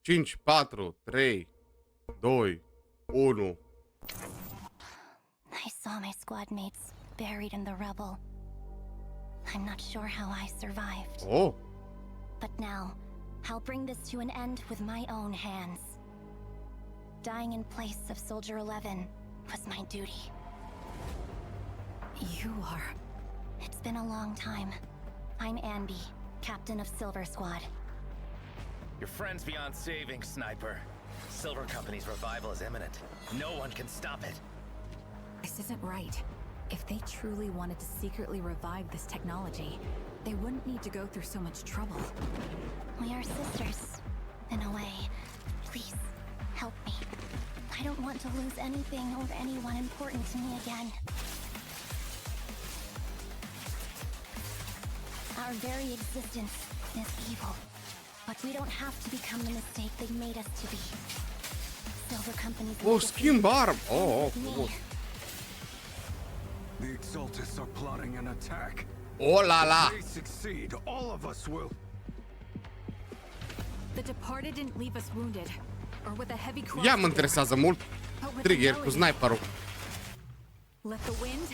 5, 4, 3, 2, 1. I saw my squad mates buried in the rubble. I'm not sure how I survived. Oh. But now, I'll bring this to an end with my own hands. Dying in place of Soldier 11 was my duty. You are... It's been a long time. I'm Anby, captain of Silver Squad. Your friend's beyond saving, Sniper. Silver Company's revival is imminent. No one can stop it. This isn't right. If they truly wanted to secretly revive this technology, they wouldn't need to go through so much trouble. We are sisters, in a way. Please, help me. I don't want to lose anything or anyone important to me again. Our very existence is evil, but we don't have to become the mistake they made us to be. Silver Company's Oh, legacy skin barb. ends Oh, with me. The Exaltists are plotting an attack. Oh la la. If they succeed, all of us will. The Departed didn't leave us wounded, or with a heavy cross. Ia mă interesează mult. Trigger cu sniperul. Let the wind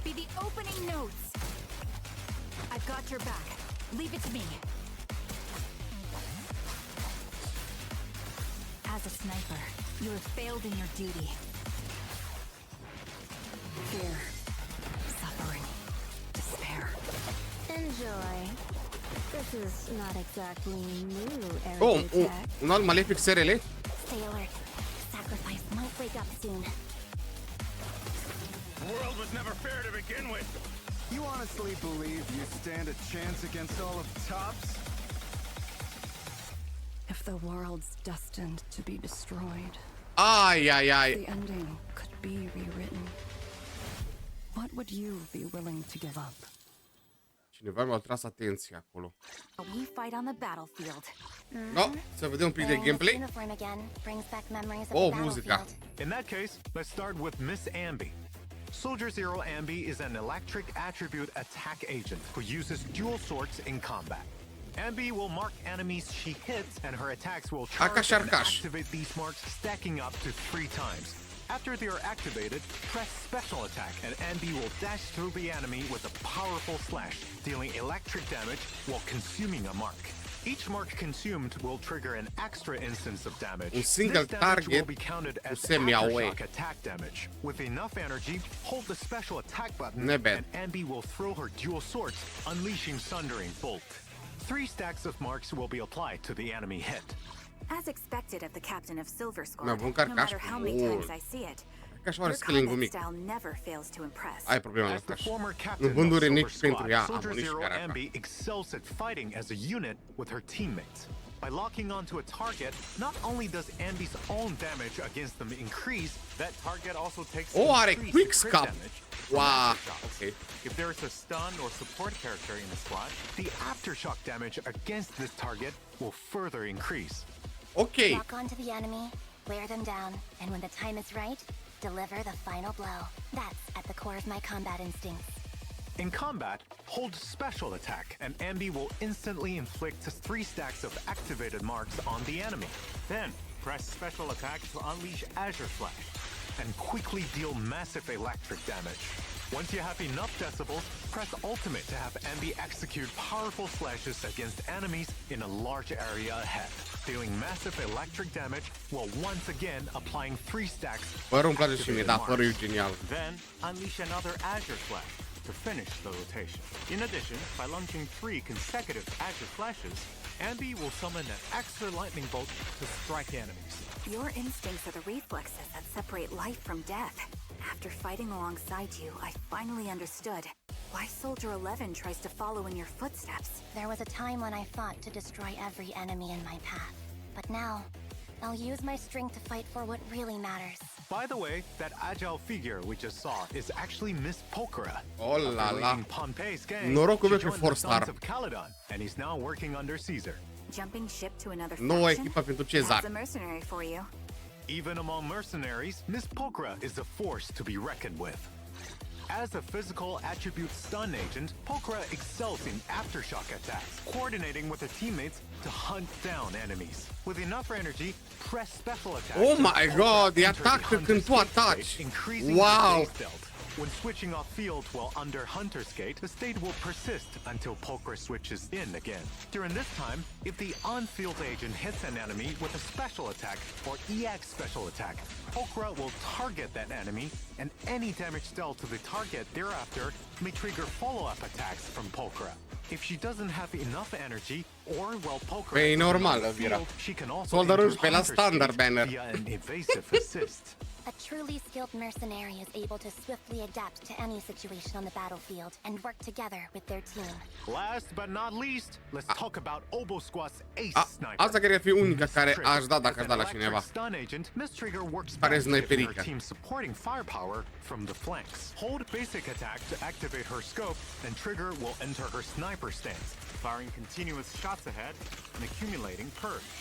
be the opening notes. I've got your back. Leave it to me. As a sniper, you have failed in your duty. Fear, suffering, despair. Enjoy. This is not exactly new Oh, Arabic tech. un alt malefic SRL? Stay alert. Sacrifice might wake up soon. The world was never fair to begin with. You honestly believe you stand a chance against all of Tops? If the world's destined to be destroyed, Ai, ai, ai. the ending could be rewritten. What would you be willing to give up? Cineva mi-a tras atenția acolo. We fight on the battlefield. No, să vedem un pic de Wearing this gameplay. uniform again brings back memories of Oh, the muzica. battlefield. In that case, let's start with Miss Amby. Soldier Zero Amby is an electric attribute attack agent who uses dual swords in combat. Amby will mark enemies she hits, and her attacks will charge and activate these marks, stacking up to 3 times. After they are activated, press Special Attack, and Amby will dash through the enemy with a powerful slash, dealing electric damage while consuming a mark. Each mark consumed will trigger an extra instance of damage. Un single This damage will target be counted as cu semi-AOE. aftershock attack damage. With enough energy, hold the special attack button, Nebet. and Amby will throw her dual swords, unleashing Sundering Bolt. 3 stacks of marks will be applied to the enemy hit. As expected of the captain of Silver Squad, Mi-a bun no matter carcaș how many mult. times I see it, Ca și your oare scaling-ul combat mic. style never fails to impress. Ai problema As asta. the former Nu captain of vândure Silver nici pentru ea. Squad, Am Soldier nici Zero care Amby excels at fighting as a unit with her teammates. By locking onto a target, not only does Amby's own damage against them increase, that target also takes Oh, are increased quick crit scap. damage. Wow. Aftershocks. Okay. If there is a stun or support character in the squad, the aftershock damage against this target will further increase. Ok. Lock onto the enemy, wear them down, and when the time is right, deliver the final blow. That's at the core of my combat instincts. In combat, hold Special Attack, and Amby will instantly inflict 3 stacks of activated marks on the enemy. Then, press Special Attack to unleash Azure Flash, and quickly deal massive electric damage. Once you have enough decibels, press Ultimate to have Amby execute powerful slashes against enemies in a large area ahead, dealing massive electric damage while once again applying 3 stacks. Părul îmi place și mie, activated da, părul e marks. genial. Then, unleash another Azure Flash to finish the rotation. In addition, by launching 3 consecutive Azure Flashes, Amby will summon an extra lightning bolt to strike enemies. Your instincts are the reflexes that separate life from death. After fighting alongside you, I finally understood why Soldier 11 tries to follow in your footsteps. There was a time when I fought to destroy every enemy in my path. But now, I'll use my strength to fight for what really matters. By the way, that agile figure we just saw is actually Miss Pokora. Oh la After la. leading Pompeii's gang, Norocul meu she pe joined the 4-star. Sons of Caledon, and is now working under Caesar. Jumping ship to another Noua faction? echipă pentru That's Cezar. a mercenary for you. Even among mercenaries, Miss Pokora is a force to be reckoned with. As a physical attribute stun agent, Pokora excels in aftershock attacks, coordinating with her teammates to hunt down enemies. With enough energy, press special attacks. Oh my Pokora god, the enters attack Hunter's când tu Gate ataci. state, increasing Wow. the stealth. When switching off field while under Hunter's Gate, the state will persist until Pokora switches in again. During this time, if the on-field agent hits an enemy with a special attack or EX special attack, Pokora will target that enemy, and any damage dealt to the target thereafter may trigger follow-up attacks from Pokora. If she doesn't have enough energy, or while Pokora Păi, is normal, on the Vira. field, she can also Soldat enter ruși pe la Hunter's standard Gate banner. via an evasive assist. A truly skilled mercenary is able to swiftly adapt to any situation on the battlefield and work together with their team. Last but not least, let's talk about Obo Squad's ace sniper. Asta cred că ar fi unica Miss care Trigger. aș da dacă As aș da an la electric cineva. stun agent, Miss Trigger works Pare best giving her sniperică. team supporting firepower from the flanks. Hold basic attack to activate her scope, and Trigger will enter her sniper stance, firing continuous shots ahead and accumulating purge.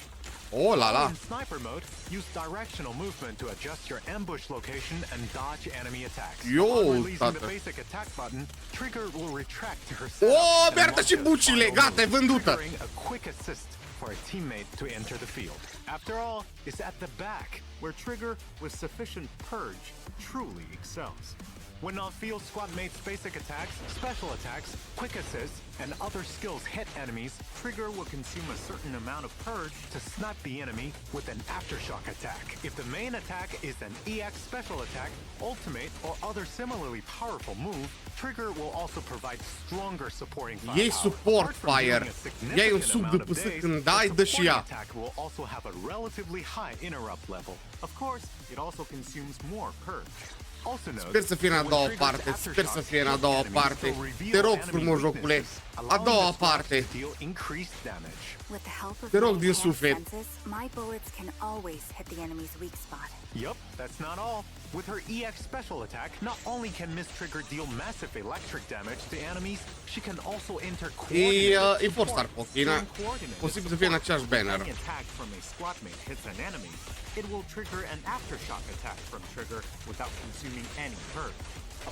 Oh la la. In sniper mode, use directional movement to adjust your ambush location and dodge enemy attacks. Yo, On releasing the tată. basic attack button, Trigger will retract to her Oh, and mi-arată launch și a bucile, final gata, e move, vândută. triggering a quick assist for a teammate to enter the field. After all, it's at the back where Trigger, with sufficient purge, truly excels. When on-field squad mates' basic attacks, special attacks, quick assists, and other skills hit enemies, Trigger will consume a certain amount of purge to snipe the enemy with an aftershock attack. If the main attack is an EX special attack, ultimate, or other similarly powerful move, Trigger will also provide stronger supporting firepower. Ei support Apart from fire. dealing a significant Ia-i un sub de amount of păsă daze, când the dai, dă și supporting ea. attack will also have a relatively high interrupt level. Of course, it also consumes more purge. Also note, Sper să fie în a doua parte, sper să fie în a doua parte. Te rog frumos, jocule, a doua parte. With the help of Te rog my din enhanced suflet. senses, my bullets can always hit the enemy's weak spot. Yup, that's not all. With her EX special attack, not only can Miss Trigger deal massive electric damage to enemies, she can also enter coordinated E Four-Star Pochina. Posibil să fie în același banner. Any attack from a squadmate hits an enemy, it will trigger an aftershock attack from Trigger without consuming any purge.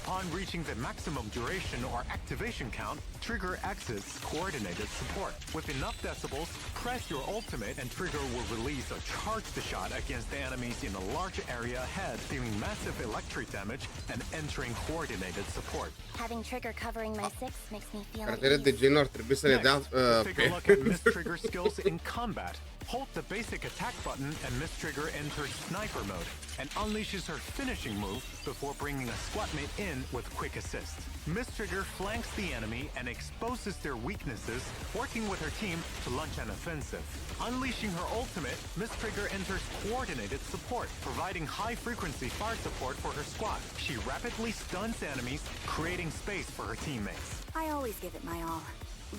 Upon reaching the maximum duration or activation count, Trigger exits coordinated support. With enough decibels, press your ultimate and Trigger will release a charged shot against the enemies in a large area ahead, dealing massive electric damage and entering coordinated support. Having Trigger covering my six makes me feel at Caractere de ease. genul ar trebui să le dea Next, let's take a look at Miss pe... Trigger's skills in combat. Hold the basic attack button and Miss Trigger enters sniper mode and unleashes her finishing move before bringing a squadmate in with quick assist. Miss Trigger flanks the enemy and exposes their weaknesses, working with her team to launch an offensive. Unleashing her ultimate, Miss Trigger enters coordinated support, providing high-frequency fire support for her squad. She rapidly stuns enemies, creating space for her teammates. I always give it my all,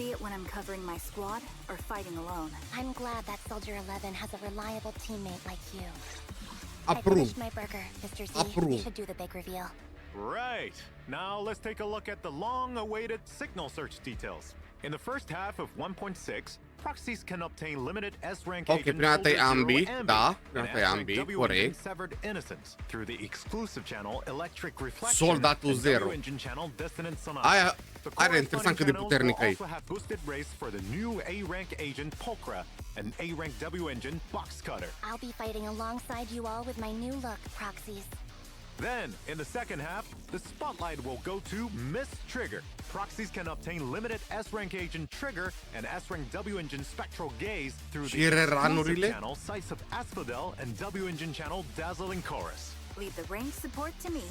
be it when I'm covering my squad or fighting alone. I'm glad that Soldier 11 has a reliable teammate like you. I Approve. finished my burger, Mr. Z. We Approve. should do the big reveal. Right. Now let's take a look at the long-awaited signal search details. In the first half of 1.6, proxies can obtain limited S-rank Ok, agent prima dată e Soldier ambi, Zero da, and prima dată e S-rank ambi, W corect. engine Severed Innocence through the exclusive channel Electric Reflection Soldatul and Zero. W engine channel Dissonant Sonata. Aia The are interesant cât de corresponding puternică channels e. will also have boosted race for the new A-rank agent Pulcra and A-rank W engine Box Cutter. I'll be fighting alongside you all with my new look, proxies. Then, in the second half, the spotlight will go to Miss Trigger. Proxies can obtain limited S-Rank Agent Trigger and S-Rank W-Engine Spectral Gaze through the Și exclusive ranurile? channel Sights of Asphodel and W-Engine channel Dazzling Chorus. Leave the range support to me.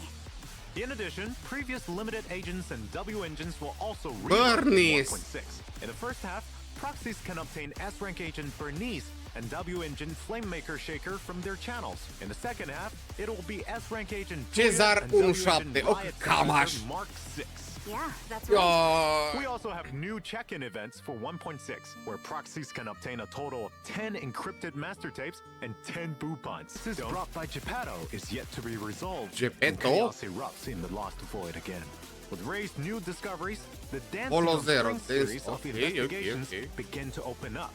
In addition, previous limited agents and W-Engines will also Bernice. 1.6. In the first half, proxies can obtain S-Rank Agent Bernice and W-Engine Flamemaker Shaker from their channels. In the second half, it will be S-Rank Agent Cezar Julia and W-Engine 17. Ok, Riot cam Commander așa. Mark 6. Yeah, that's right. We also have new check-in events for 1.6, where proxies can obtain a total of 10 encrypted master tapes and 10 boopons. This is brought by Geppetto is yet to be resolved. Geppetto? And chaos erupts in the Lost Void again. With Ray's new discoveries, the dancing Polo of Zero, Strings this- series of okay, investigations okay. begin to open up.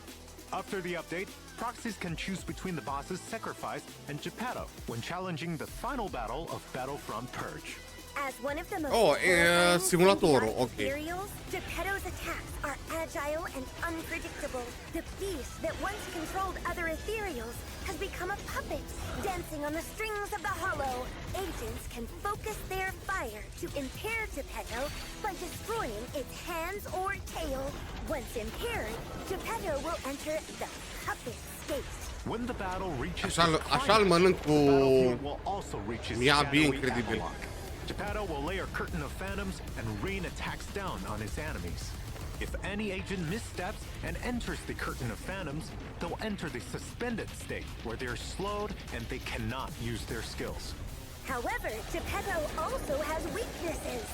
After the update, proxies can choose between the bosses Sacrifice and Geppetto when challenging the final battle of Battlefront Purge. As one of the most Oh, horrifying simulatorul, symbiotic ok. ethereals, Geppetto's attacks are agile and unpredictable. The beast that once controlled other ethereals has become a puppet, dancing on the strings of the hollow. Agents can focus their fire to impair Geppetto by destroying its hands or tail. Once impaired, Geppetto will enter the puppet state. When the battle reaches Așa-l mănânc cu battlefield will also reach its Miyabi, shadowy incredibil. analog. Geppetto will lay a curtain of phantoms and rain attacks down on his enemies. If any agent missteps and enters the curtain of phantoms, they'll enter the suspended state where they're slowed and they cannot use their skills. However, Geppetto also has weaknesses.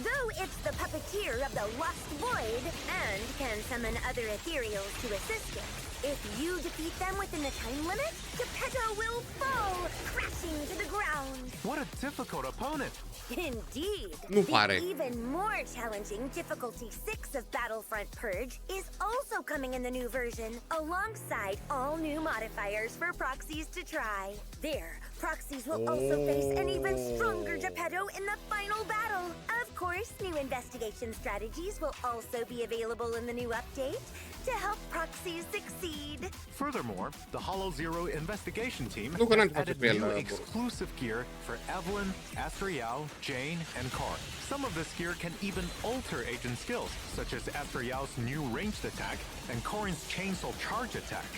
Though it's the puppeteer of the Lost Void and can summon other ethereals to assist it, if you defeat them within the time limit, Geppetto will fall, crashing to the ground. What a difficult opponent! Indeed. Nu The pare. even more challenging difficulty 6 of Battlefront Purge is also coming in the new version, alongside all new modifiers for proxies to try. There, proxies will also face an even stronger Geppetto in the final battle. Of course, new investigation strategies will also be available in the new update to help proxies succeed. Furthermore, the Hollow Zero investigation team Nu că n-am has făcut added pe el, new bă. exclusive gear for Evelyn, Asriel, Jane, and Karin. Some of this gear can even alter agent skills, such as Asriel's new ranged attack and Karin's chainsaw charge attack.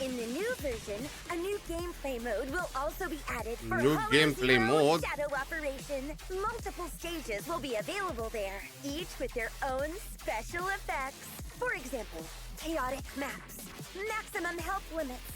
In the new version, a new gameplay mode will also be added for New Hollow gameplay Zero mode? Shadow Operation. Multiple stages will be available there, each with their own special effects. For example, chaotic maps, maximum health limits,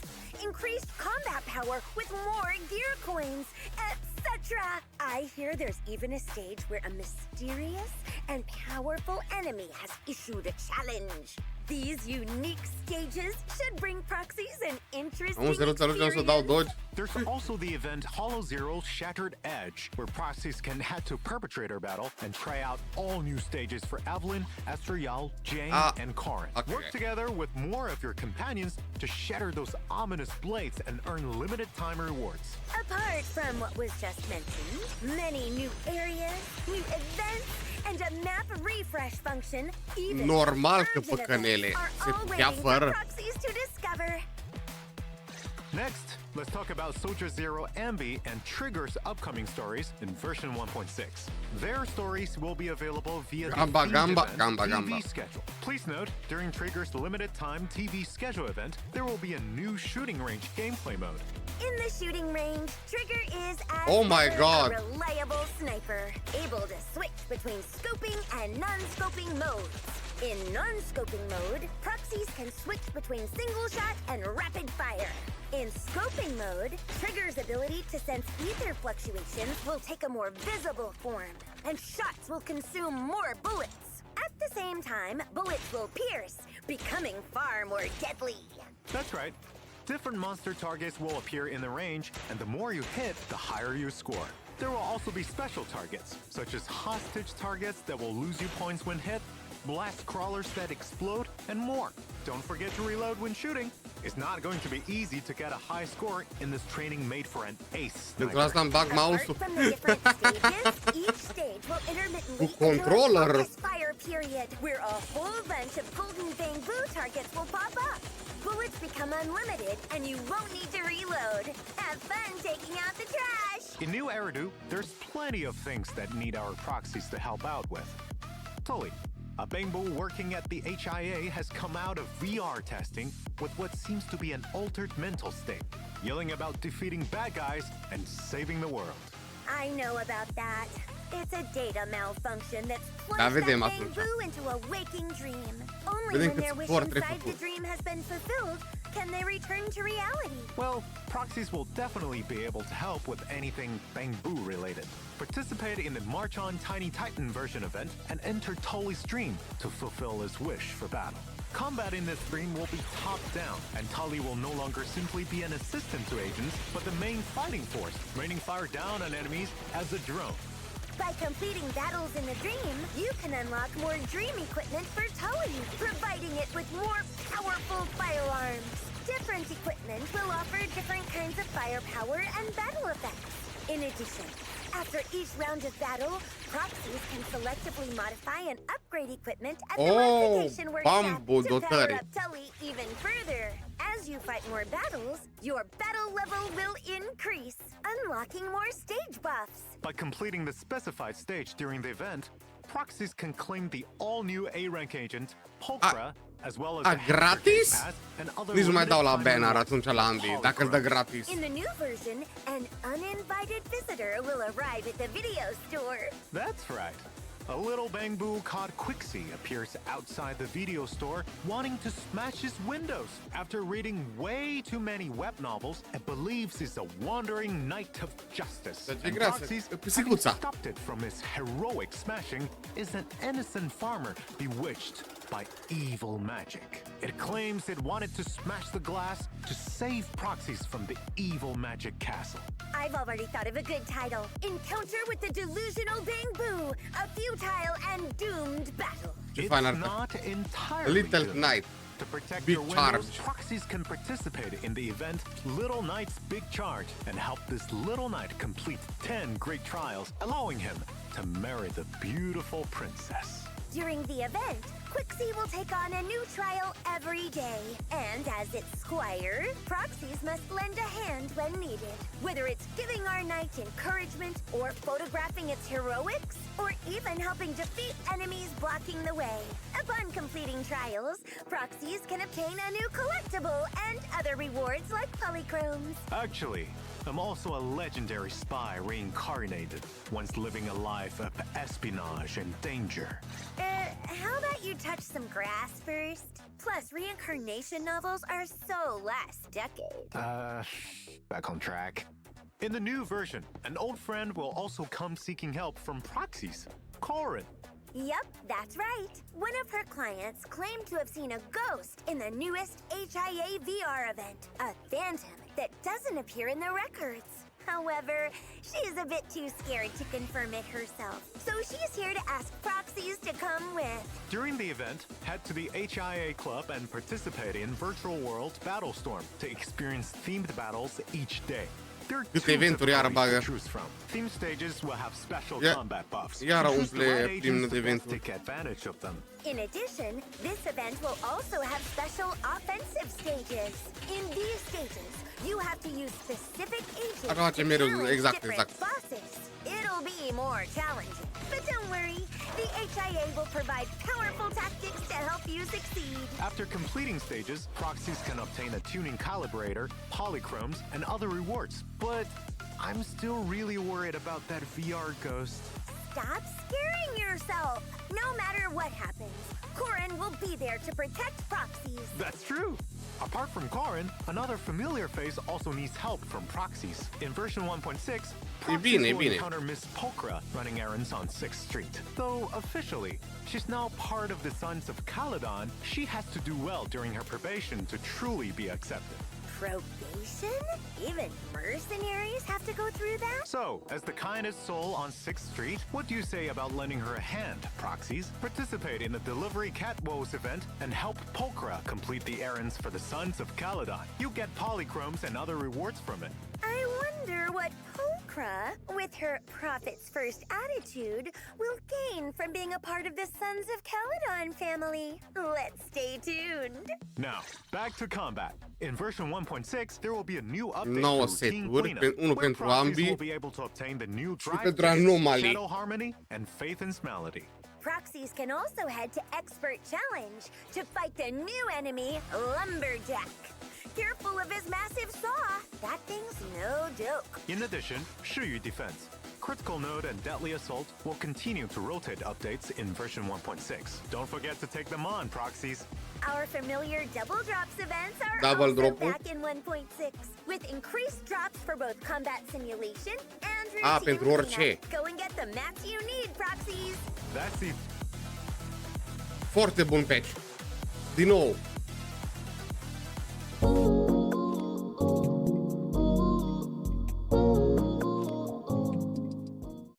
increased combat power with more gear coins, etc. I hear there's even a stage where a mysterious and powerful enemy has issued a challenge. These unique stages should bring proxies an interesting Am să să dau dodge. There's also the event Hollow Zero's Shattered Edge, where proxies can head to Perpetrator Battle and try out all new stages for Evelyn, Asriel, Jane, and Karin. Okay. Work together with more of your companions to shatter those ominous blades and earn limited time rewards. Apart from what was just mentioned, many new areas, new events, and a map refresh function, even Normal că urgent păcănele events are se all putea waiting for fără. proxies to discover. Next, let's talk about Soldier Zero Ambi and Trigger's upcoming stories in version 1.6. Their stories will be available via the Gamba, themed gamba, event gamba, TV gamba. schedule. Please note, during Trigger's limited time TV schedule event, there will be a new shooting range gameplay mode. In the shooting range, Trigger is as Oh my ever God. a reliable sniper, able to switch between scoping and non-scoping modes. In non-scoping mode, proxies can switch between single shot and rapid fire. In scoping mode, Trigger's ability to sense ether fluctuations will take a more visible form, and shots will consume more bullets. At the same time, bullets will pierce, becoming far more deadly. That's right. Different monster targets will appear in the range, and the more you hit, the higher you score. There will also be special targets, such as hostage targets that will lose you points when hit, blast crawlers that explode, and more. Don't forget to reload when shooting. It's not going to be easy to get a high score in this training made for an ace Pentru sniper. asta îmi bag Apart mouse-ul. from the different stages, each stage will intermittently Cu controller. enter a focus fire period, where a whole bunch of golden bamboo targets will pop up. Bullets become unlimited, and you won't need to reload. Have fun taking out the trash! In New Eridu, there's plenty of things that need our proxies to help out with. Tully, a bamboo working at the HIA, has come out of VR testing with what seems to be an altered mental state, yelling about defeating bad guys and saving the world. I know about that. It's a data malfunction that's Da, plunged vedem that atunci. bamboo into a waking dream. Only Vedem when cât their wish sport trebuie inside the făcut. dream has been fulfilled can they return to reality. Well, proxies will definitely be able to help with anything bamboo related. Participate in the March on Tiny Titan version event and enter Tully's dream to fulfill his wish for battle. Combat in this stream will be top-down, and Tully will no longer simply be an assistant to agents, but the main fighting force, raining fire down on enemies as a drone. By completing battles in the dream, you can unlock more dream equipment for Tully, providing it with more powerful firearms. Different equipment will offer different kinds of firepower and battle effects. In addition, After each round of battle, proxies can selectively modify and upgrade equipment at the Oh, modification workshop bambu to power dotări. up Tully even further. As you fight more battles, your battle level will increase, unlocking more stage buffs. By completing the specified stage during the event, proxies can claim the all-new A-rank agent, Pulcra, as well as the gratis? Pass and other Nici nu mai dau la limited time banner rewards atunci la Andy, dacă îl dă gratis. In the new version, an uninvited visitor will arrive at the video store. That's right. A little bamboo called Quixie appears outside the video store wanting to smash his windows after reading way too many web novels and believes he's a wandering knight of justice. And Proxies, having stopped it from his heroic smashing, is an innocent farmer bewitched by evil magic. It claims it wanted to smash the glass to save Proxies from the evil magic castle. I've already thought of a good title. Encounter with the delusional Bamboo, a futile and doomed battle. It's not entirely Little good. Knight. To protect Big your windows, charge. proxies can participate in the event Little Knight's Big Charge and help this little knight complete 10 great trials, allowing him to marry the beautiful princess. During the event, Quixie will take on a new trial every day. And as its squire, proxies must lend a hand when needed. Whether it's giving our knight encouragement, or photographing its heroics, or even helping defeat enemies blocking the way. Upon completing trials, proxies can obtain a new collectible and other rewards like polychromes. Actually, I'm also a legendary spy reincarnated, once living a life of espionage and danger. How about you touch some grass first? Plus, reincarnation novels are so last decade. Back on track. In the new version, an old friend will also come seeking help from proxies, Corin. Yep, that's right. One of her clients claimed to have seen a ghost in the newest HIA VR event, a phantom that doesn't appear in the records. However, she's a bit too scared to confirm it herself, so she's here to ask proxies to come with. During the event, head to the HIA Club and participate in Virtual World Battlestorm to experience themed battles each day. There are two eventuri iară bagă. to choose from. Theme stages will have special combat buffs. Iară Choose the umple right plinul agents de to best eventuri. take advantage of them. In addition, this event will also have special offensive stages. In these stages, you have to use specific agents to Așa face mereu, challenge exact, different exact. bosses. It'll be more challenging. But don't worry, the HIA will provide powerful tactics to help you succeed. After completing stages, proxies can obtain a tuning calibrator, polychromes, and other rewards. But I'm still really worried about that VR ghost. Stop scaring yourself! No matter what happens, Corin will be there to protect proxies. That's true! Apart from Corin, another familiar face also needs help from proxies. In version 1.6, proxies will encounter Miss Pulcra running errands on 6th Street. Though officially, she's now part of the Sons of Caledon, she has to do well during her probation to truly be accepted. Probation? Even mercenaries have to go through that? So, as the kindest soul on 6th Street, what do you say about lending her a hand, proxies? Participate in the Delivery Cat Woes event and help Pulcra complete the errands for the Sons of Caledon. You get polychromes and other rewards from it. I wonder what Pulcra, with her profits first attitude, will gain from being a part of the Sons of Caledon family. Let's stay tuned. Now, back to combat. In version 1.6, there will be a new update 9 to Routine seturi, Cleanup, unul where pentru proxies ambii will be able to obtain the new Drive pentru Days, anomalii. Shadow Harmony, and Faithen's Melody. Proxies can also head to Expert Challenge to fight the new enemy, Lumberjack. Careful of his massive saw. That thing's no joke. In addition, Shuyu Defense, Critical Node, and Deadly Assault will continue to rotate updates in version 1.6. Don't forget to take them on, proxies. Our familiar double drops events are Double also drop-ul. back in 1.6, with increased drops for both combat simulation and pentru routine orice. cleanup. Go and get the mats you need, proxies. That's it. Foarte bun patch. Din nou,